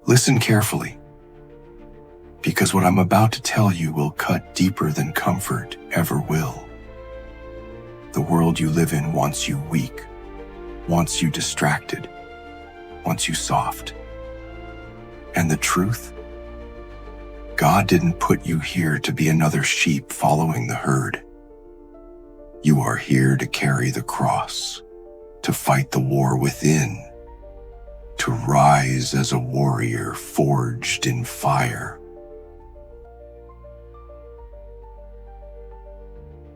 Listen carefully, because what I'm about to tell you will cut deeper than comfort ever will. The world you live in wants you weak, wants you distracted, wants you soft. And the truth? God didn't put you here to be another sheep following the herd. You are here to carry the cross, to fight the war within, to rise as a warrior forged in fire.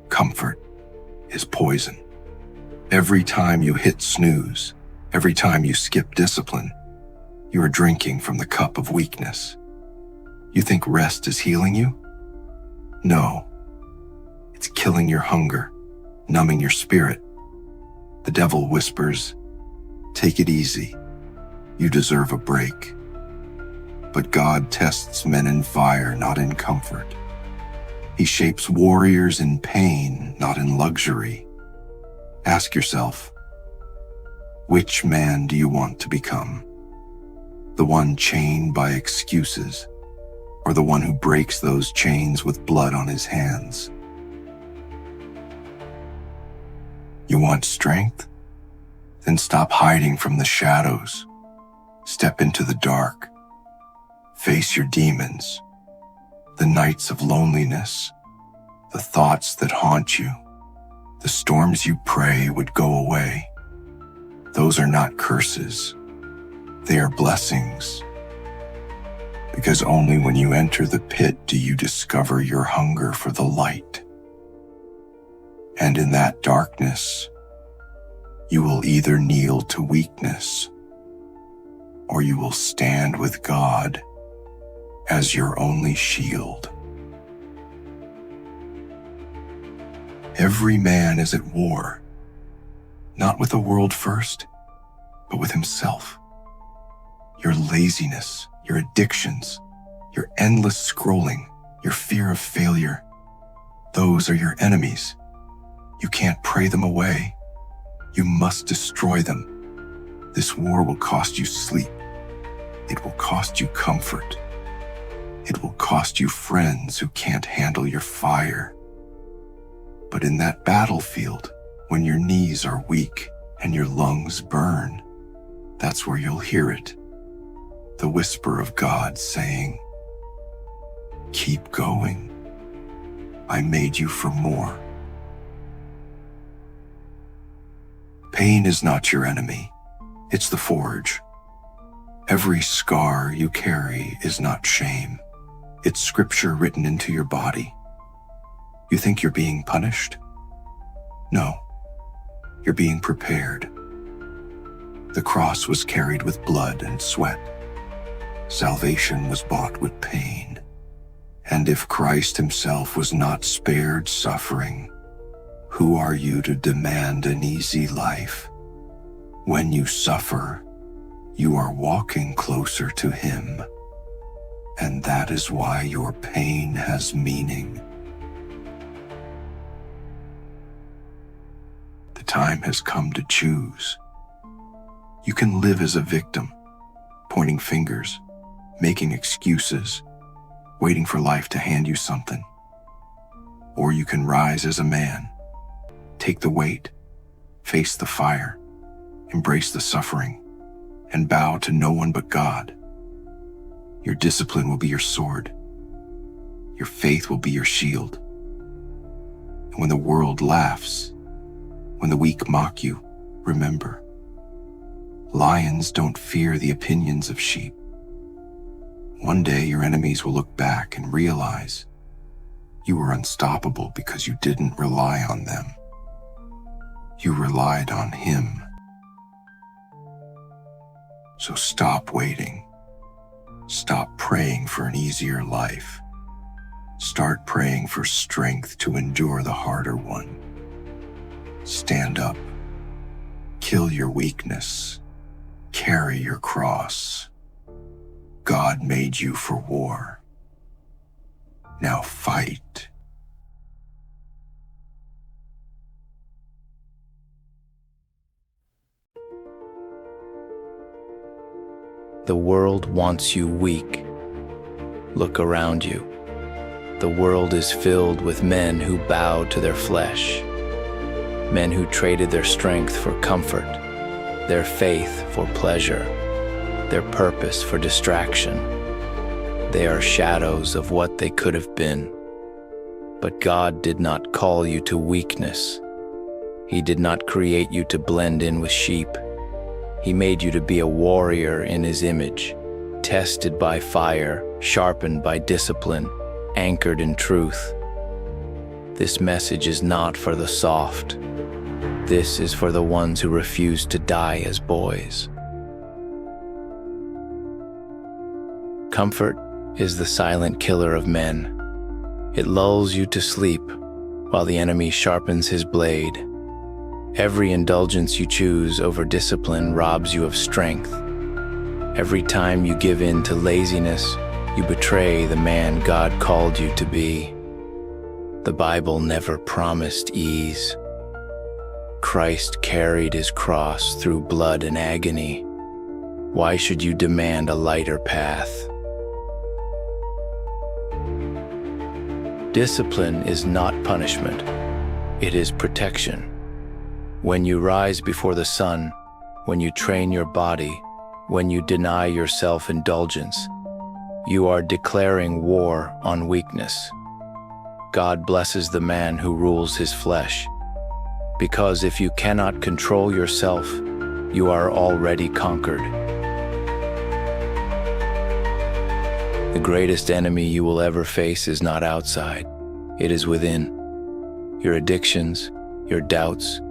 Comfort is poison. Every time you hit snooze, every time you skip discipline, you are drinking from the cup of weakness. You think rest is healing you? No. It's killing your hunger, numbing your spirit. The devil whispers, "Take it easy. You deserve a break." But God tests men in fire, not in comfort. He shapes warriors in pain, not in luxury. Ask yourself, which man do you want to become? The one chained by excuses, or the one who breaks those chains with blood on his hands? You want strength? Then stop hiding from the shadows. Step into the dark. Face your demons, the nights of loneliness, the thoughts that haunt you, the storms you pray would go away. Those are not curses. They are blessings. Because only when you enter the pit do you discover your hunger for the light. And in that darkness, you will either kneel to weakness, or you will stand with God as your only shield. Every man is at war, not with the world first, but with himself. Your laziness, your addictions, your endless scrolling, your fear of failure, those are your enemies. You can't pray them away. You must destroy them. This war will cost you sleep. It will cost you comfort. It will cost you friends who can't handle your fire. But in that battlefield, when your knees are weak and your lungs burn, that's where you'll hear it. The whisper of God saying, "Keep going. I made you for more." Pain is not your enemy. It's the forge. Every scar you carry is not shame. It's scripture written into your body. You think you're being punished? No, you're being prepared. The cross was carried with blood and sweat. Salvation was bought with pain. And if Christ himself was not spared suffering, who are you to demand an easy life? When you suffer, you are walking closer to him. And that is why your pain has meaning. The time has come to choose. You can live as a victim, pointing fingers, making excuses, waiting for life to hand you something. Or you can rise as a man, take the weight, face the fire, embrace the suffering, and bow to no one but God. Your discipline will be your sword. Your faith will be your shield. And when the world laughs, when the weak mock you, remember, lions don't fear the opinions of sheep. One day your enemies will look back and realize you were unstoppable because you didn't rely on them. You relied on him. So stop waiting. Stop praying for an easier life. Start praying for strength to endure the harder one. Stand up. Kill your weakness. Carry your cross. God made you for war. Now fight. The world wants you weak. Look around you. The world is filled with men who bow to their flesh, men who traded their strength for comfort, their faith for pleasure, their purpose for distraction. They are shadows of what they could have been. But God did not call you to weakness. He did not create you to blend in with sheep. He made you to be a warrior in His image, tested by fire, sharpened by discipline, anchored in truth. This message is not for the soft. This is for the ones who refuse to die as boys. Comfort is the silent killer of men. It lulls you to sleep while the enemy sharpens his blade. Every indulgence you choose over discipline robs you of strength. Every time you give in to laziness, you betray the man God called you to be. The Bible never promised ease. Christ carried His cross through blood and agony. Why should you demand a lighter path? Discipline is not punishment. It is protection. When you rise before the sun, when you train your body, when you deny yourself indulgence, you are declaring war on weakness. God blesses the man who rules his flesh, because if you cannot control yourself, you are already conquered. The greatest enemy you will ever face is not outside, it is within. Your addictions, your doubts,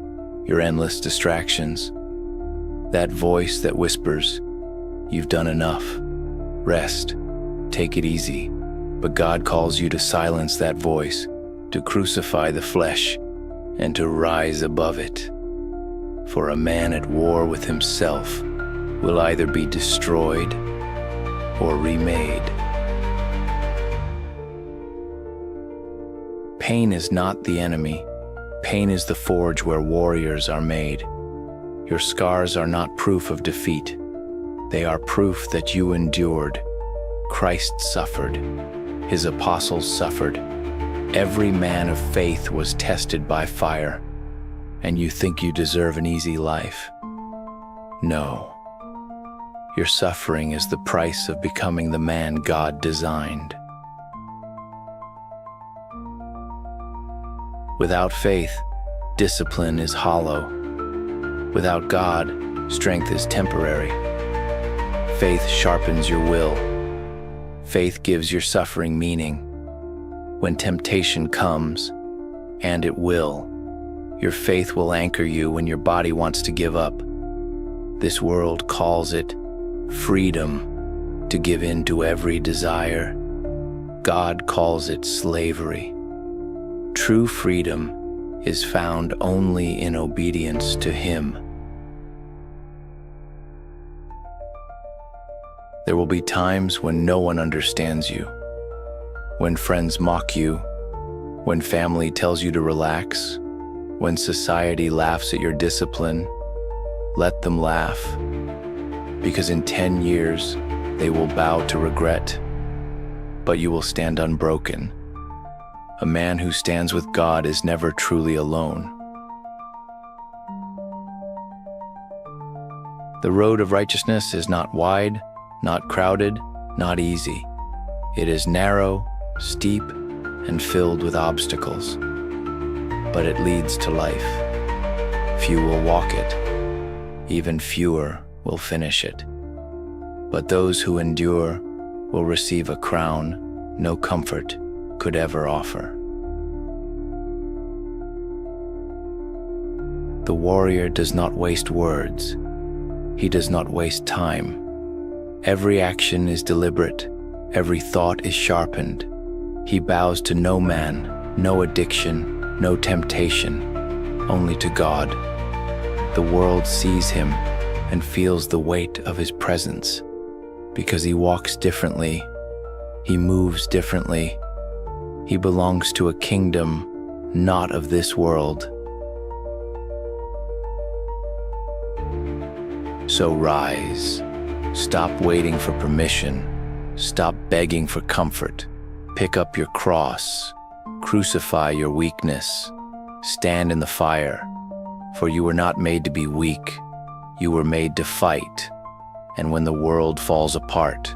your endless distractions. That voice that whispers, "You've done enough. Rest. Take it easy." But God calls you to silence that voice, to crucify the flesh, and to rise above it. For a man at war with himself will either be destroyed or remade. Pain is not the enemy. Pain is the forge where warriors are made. Your scars are not proof of defeat. They are proof that you endured. Christ suffered. His apostles suffered. Every man of faith was tested by fire. And you think you deserve an easy life? No. Your suffering is the price of becoming the man God designed. Without faith, discipline is hollow. Without God, strength is temporary. Faith sharpens your will. Faith gives your suffering meaning. When temptation comes, and it will, your faith will anchor you when your body wants to give up. This world calls it freedom, to give in to every desire. God calls it slavery. True freedom is found only in obedience to Him. There will be times when no one understands you, when friends mock you, when family tells you to relax, when society laughs at your discipline. Let them laugh, because in 10 years they will bow to regret, but you will stand unbroken. A man who stands with God is never truly alone. The road of righteousness is not wide, not crowded, not easy. It is narrow, steep, and filled with obstacles. But it leads to life. Few will walk it. Even fewer will finish it. But those who endure will receive a crown no comfort could ever offer. The warrior does not waste words. He does not waste time. Every action is deliberate. Every thought is sharpened. He bows to no man, no addiction, no temptation, only to God. The world sees him and feels the weight of his presence, because he walks differently, he moves differently. He belongs to a kingdom not of this world. So rise, Stop waiting for permission. Stop begging for comfort. Pick up your cross. Crucify your weakness. Stand in the fire. For you were not made to be weak. You were made to fight. And when the world falls apart,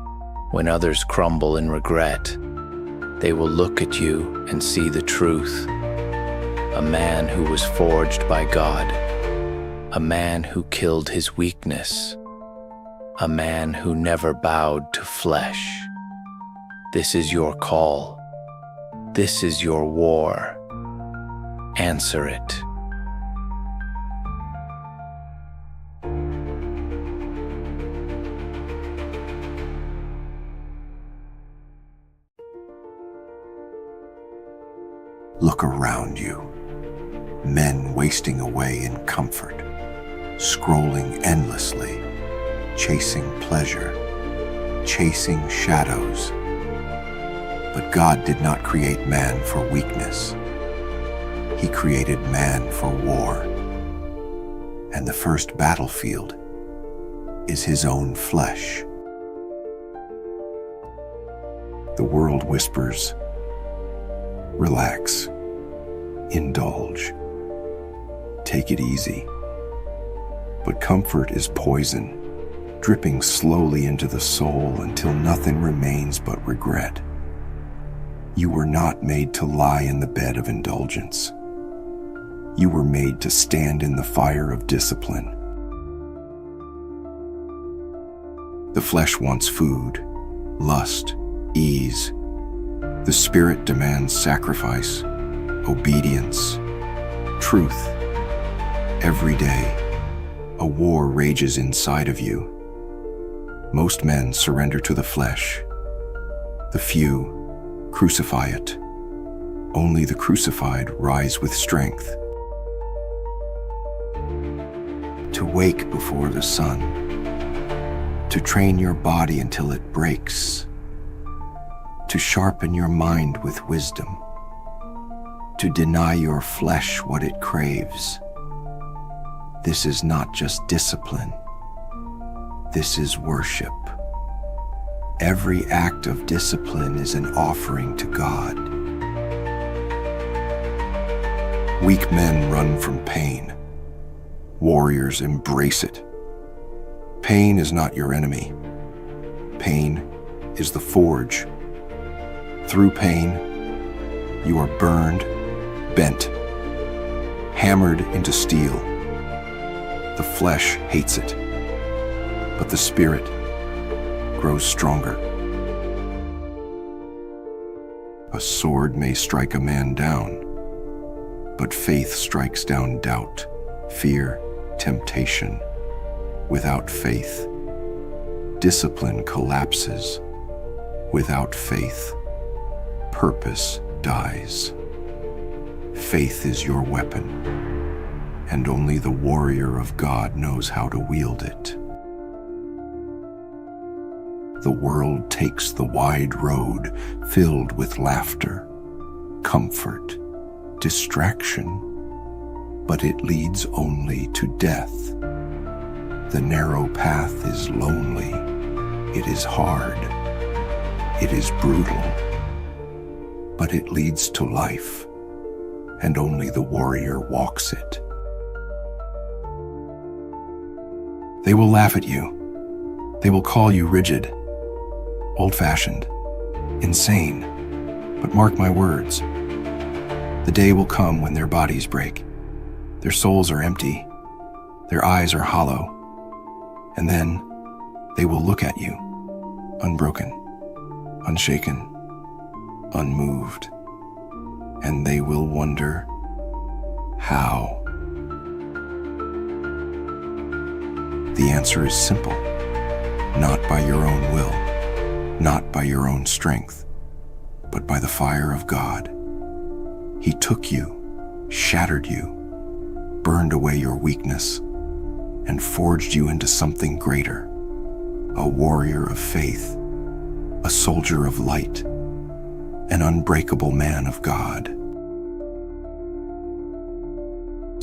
when others crumble in regret, they will look at you and see the truth. A man who was forged by God. A man who killed his weakness. A man who never bowed to flesh. This is your call. This is your war. Answer it. Look around you. Men wasting away in comfort, scrolling endlessly, chasing pleasure, chasing shadows. But God did not create man for weakness. He created man for war. And the first battlefield is his own flesh. The world whispers, relax, indulge, take it easy. But comfort is poison, dripping slowly into the soul until nothing remains but regret. You were not made to lie in the bed of indulgence. You were made to stand in the fire of discipline. The flesh wants food, lust, ease. The spirit demands sacrifice, obedience, truth. Every day, a war rages inside of you. Most men surrender to the flesh. The few crucify it. Only the crucified rise with strength. To wake before the sun. To train your body until it breaks. To sharpen your mind with wisdom. To deny your flesh what it craves. This is not just discipline. This is worship. Every act of discipline is an offering to God. Weak men run from pain. Warriors embrace it. Pain is not your enemy. Pain is the forge. Through pain, you are burned, bent, hammered into steel. The flesh hates it, but the spirit grows stronger. A sword may strike a man down, but faith strikes down doubt, fear, temptation. Without faith, discipline collapses. Without faith, purpose dies. Faith is your weapon, and only the warrior of God knows how to wield it. The world takes the wide road filled with laughter, comfort, distraction, but it leads only to death. The narrow path is lonely, it is hard, it is brutal, but it leads to life, and only the warrior walks it. They will laugh at you. They will call you rigid, old-fashioned, insane. But mark my words, the day will come when their bodies break. Their souls are empty. Their eyes are hollow. And then they will look at you, unbroken, unshaken, unmoved. And they will wonder, how? The answer is simple. Not by your own will, not by your own strength, but by the fire of God. He took you, shattered you, burned away your weakness, and forged you into something greater, a warrior of faith, a soldier of light, an unbreakable man of God.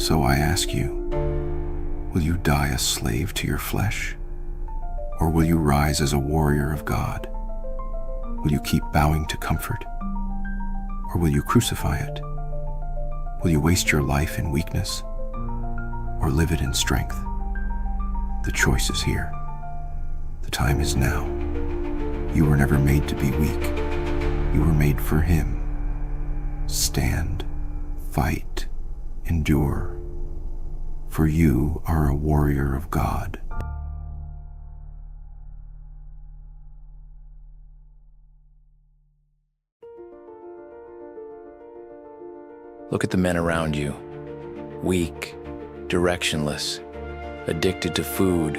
So I ask you, will you die a slave to your flesh? Or will you rise as a warrior of God? Will you keep bowing to comfort? Or will you crucify it? Will you waste your life in weakness? Or live it in strength? The choice is here. The time is now. You were never made to be weak. You were made for Him. Stand, fight, endure, for you are a warrior of God. Look at the men around you, weak, directionless, addicted to food,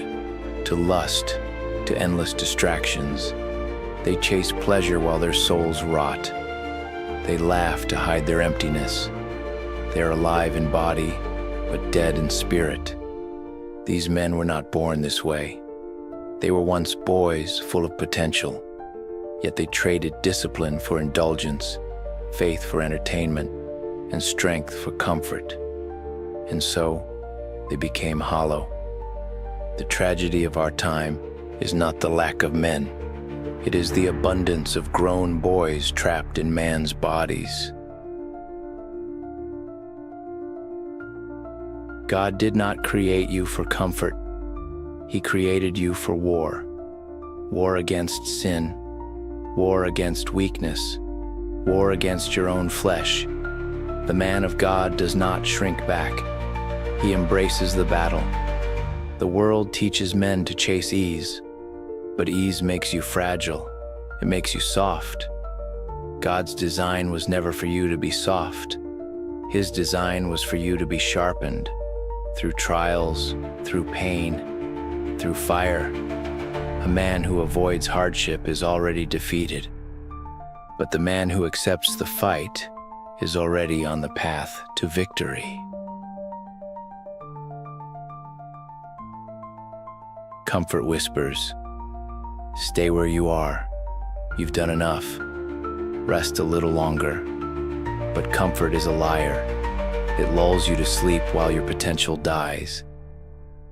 to lust, to endless distractions. They chase pleasure while their souls rot. They laugh to hide their emptiness. They are alive in body, but dead in spirit. These men were not born this way. They were once boys full of potential, yet they traded discipline for indulgence, faith for entertainment, and strength for comfort. And so, they became hollow. The tragedy of our time is not the lack of men. It is the abundance of grown boys trapped in man's bodies. God did not create you for comfort. He created you for war. War against sin, war against weakness, war against your own flesh. The man of God does not shrink back. He embraces the battle. The world teaches men to chase ease, but ease makes you fragile. It makes you soft. God's design was never for you to be soft. His design was for you to be sharpened through trials, through pain, through fire. A man who avoids hardship is already defeated, but the man who accepts the fight is already on the path to victory. Comfort whispers, "Stay where you are. You've done enough. Rest a little longer." But comfort is a liar. It lulls you to sleep while your potential dies.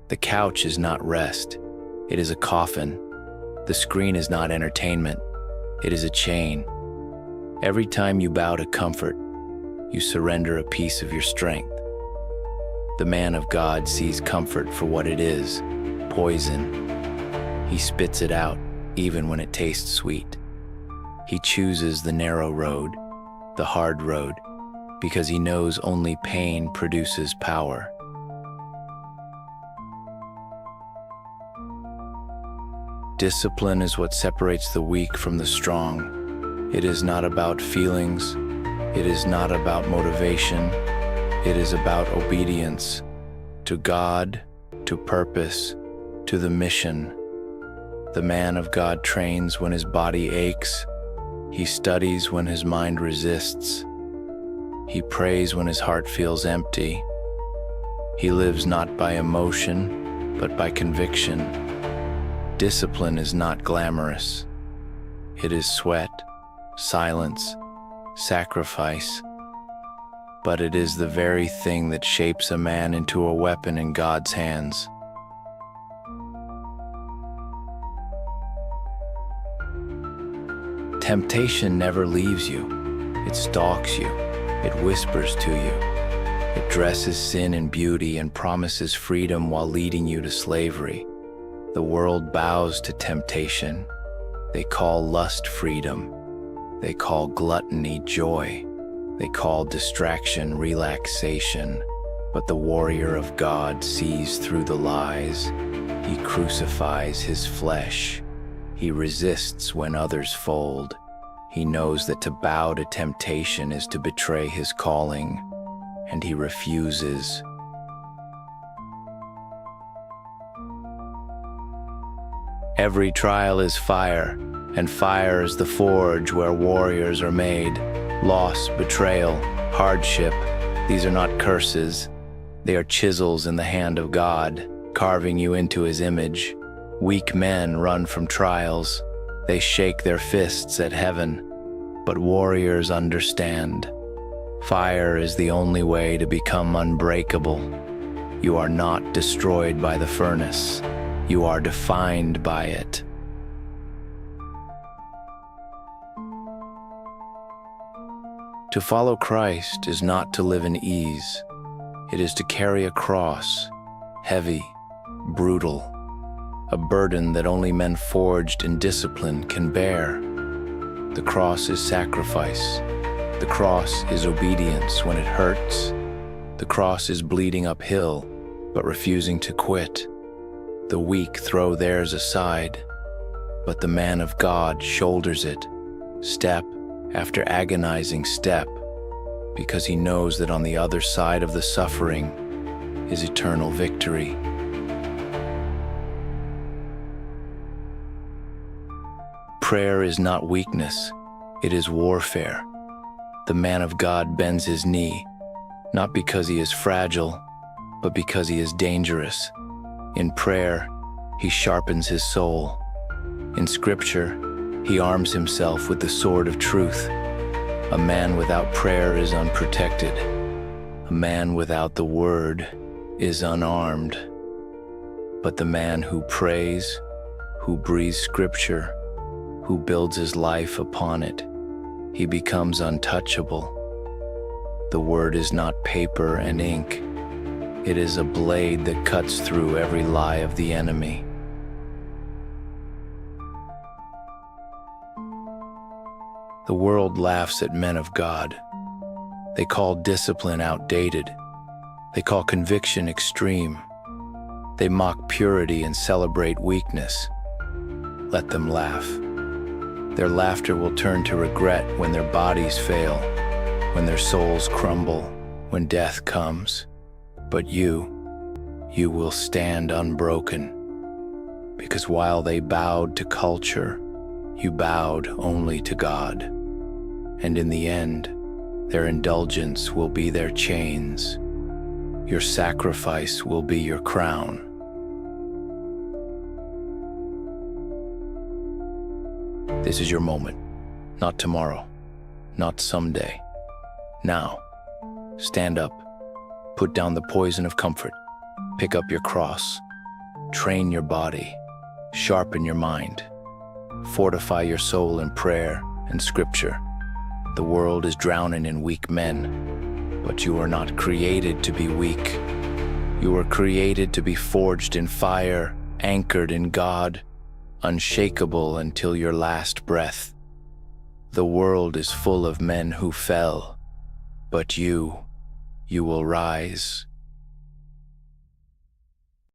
The couch is not rest. It is a coffin. The screen is not entertainment. It is a chain. Every time you bow to comfort, you surrender a piece of your strength. The man of God sees comfort for what it is, poison. He spits it out, even when it tastes sweet. He chooses the narrow road, the hard road, because he knows only pain produces power. Discipline is what separates the weak from the strong. It is not about feelings. It is not about motivation. It is about obedience to God, to purpose, to the mission. The man of God trains when his body aches. He studies when his mind resists. He prays when his heart feels empty. He lives not by emotion, but by conviction. Discipline is not glamorous. It is sweat, silence, sacrifice, but it is the very thing that shapes a man into a weapon in God's hands. Temptation never leaves you. It stalks you. It whispers to you. It dresses sin in beauty and promises freedom while leading you to slavery. The world bows to temptation. They call lust freedom. They call gluttony joy. They call distraction relaxation. But the warrior of God sees through the lies. He crucifies his flesh. He resists when others fold. He knows that to bow to temptation is to betray his calling, and he refuses. Every trial is fire, and fire is the forge where warriors are made. Loss, betrayal, hardship, these are not curses. They are chisels in the hand of God, carving you into his image. Weak men run from trials. They shake their fists at heaven. But warriors understand. Fire is the only way to become unbreakable. You are not destroyed by the furnace. You are defined by it. To follow Christ is not to live in ease. It is to carry a cross, heavy, brutal, a burden that only men forged in discipline can bear. The cross is sacrifice. The cross is obedience when it hurts. The cross is bleeding uphill, but refusing to quit. The weak throw theirs aside, but the man of God shoulders it, step after agonizing step, because he knows that on the other side of the suffering is eternal victory. Prayer is not weakness, it is warfare. The man of God bends his knee, not because he is fragile, but because he is dangerous. In prayer, he sharpens his soul. In Scripture, he arms himself with the sword of truth. A man without prayer is unprotected. A man without the word is unarmed. But the man who prays, who breathes Scripture, who builds his life upon it, he becomes untouchable. The word is not paper and ink. It is a blade that cuts through every lie of the enemy. The world laughs at men of God. They call discipline outdated. They call conviction extreme. They mock purity and celebrate weakness. Let them laugh. Their laughter will turn to regret when their bodies fail, when their souls crumble, when death comes. But you will stand unbroken, because while they bowed to culture, you bowed only to God. And in the end, their indulgence will be their chains. Your sacrifice will be your crown. This is your moment, not tomorrow, not someday. Now, stand up, put down the poison of comfort, pick up your cross, train your body, sharpen your mind, fortify your soul in prayer and Scripture. The world is drowning in weak men, but you are not created to be weak. You are created to be forged in fire, anchored in God, unshakable until your last breath. The world is full of men who fell, but you will rise.